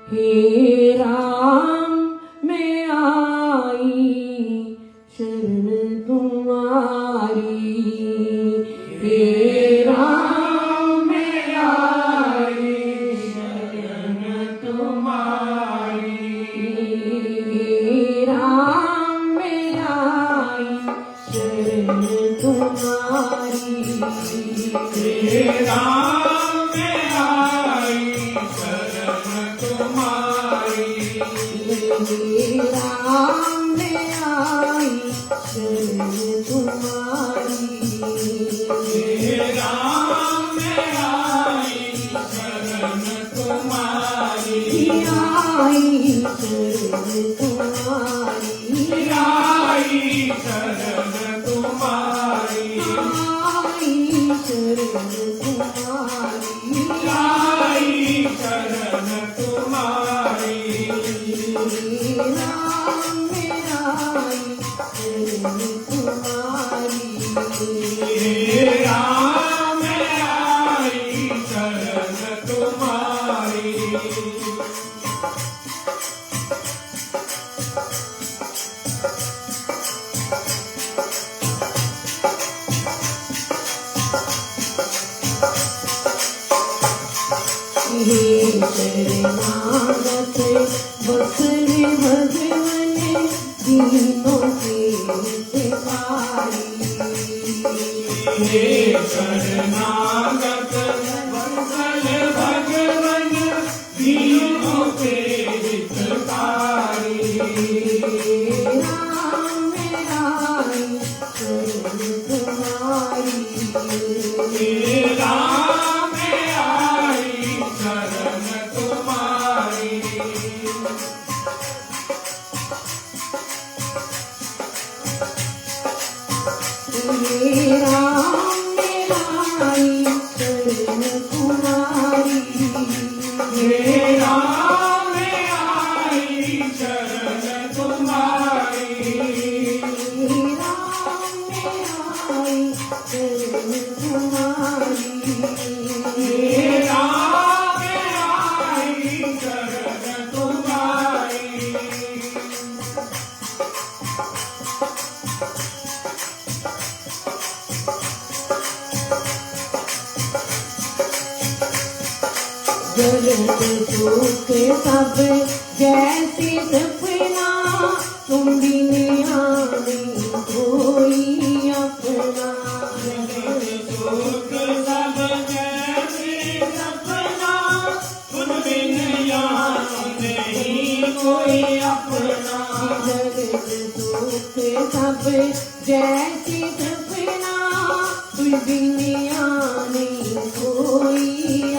हे राम मैं आई शरण तुम्हारी, हे राम मैं आई शरण तुम्हारी, हे राम मैं आई शरण तुम्हारी, हे राम मैं आई शरण तुम्हारी, हे राम मैं आई शरण तुम्हारी, हे राम मैं आई शरण तुम्हारी, आई शरण तुम्हारी, आई शरण तुम्हारी, आई शरण तुम्हारी, आई शरण तुम्हारी, हे राम मैं आई शरण तुम्हारी, हे राम मैं आई शरण तुम्हारी। हे शरणागत बसरे भगवन दीनों के हितकारी, हे शरणागत बसरे भगवन दीनों के हितकारी, हे राम मैं आई शरण तुम्हारी, हे राम मैं आई शरण तुम्हारी। हे राम मैं आई शरण तुम्हारी, हे राम मैं आई शरण तुम्हारी, हे राम मैं आई शरण तुम्हारी, हे राम मैं आई शरण तुम्हारी। जगत सुख सब जैसे सपना, तुम बिन आने कोई अपना, जगत सुख सब जैसे सपना, तुम बिन आने कोई अपना, जगत सुख सब जैसे सपना, तुम बिन आने कोई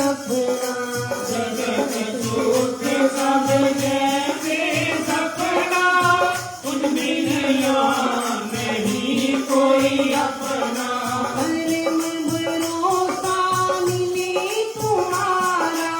अपना, जगत सुख सब जैसे सपना, तुम बिन नहीं कोई अपना, परम भरोसा मिले तुम्हारा,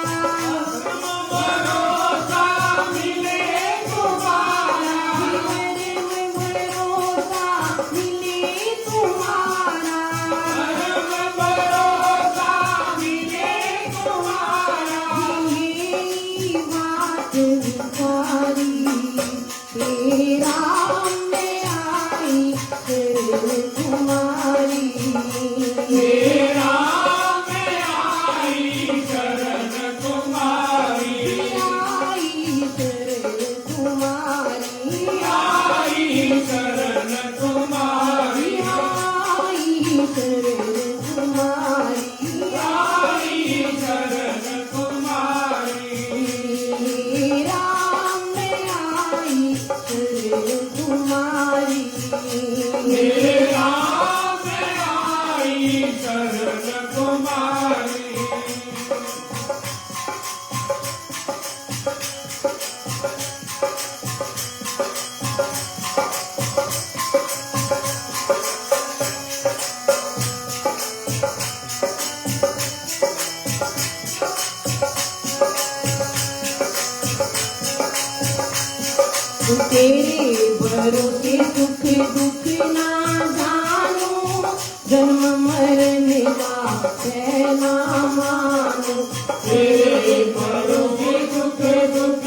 परम भरोसा मिले तुम्हारा, परम भरोसा मिले तुम्हारा, परम भरोसा मिले तुम्हारा, मेरी बात विचारी, हे राम मैं आई शरण तुम्हारी, हे राम मैं आई शरण तुम्हारी, आई शरण तुम्हारी, आई शरण तुम्हारी, आई शरण तुम्हारी, आई शरण तुम्हारी, हे राम मैं आई शरण तुम्हारी, हे राम मैं आई शरण तुम्हारी। तेरे भरोसे सुख दुख ना जानो, जन्म मरण का ना मानो, तेरे भरोसे सुख दुख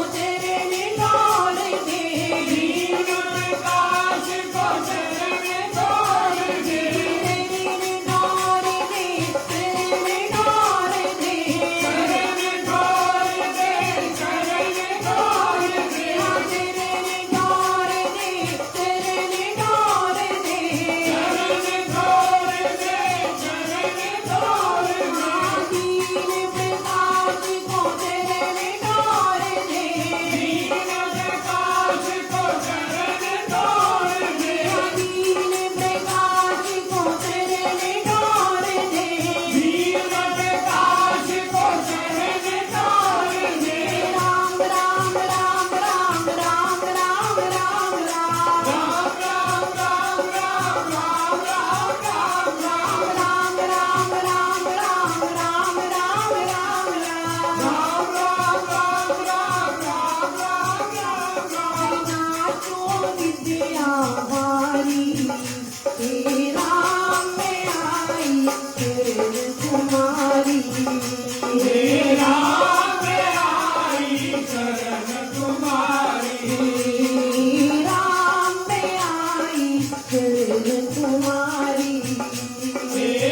हे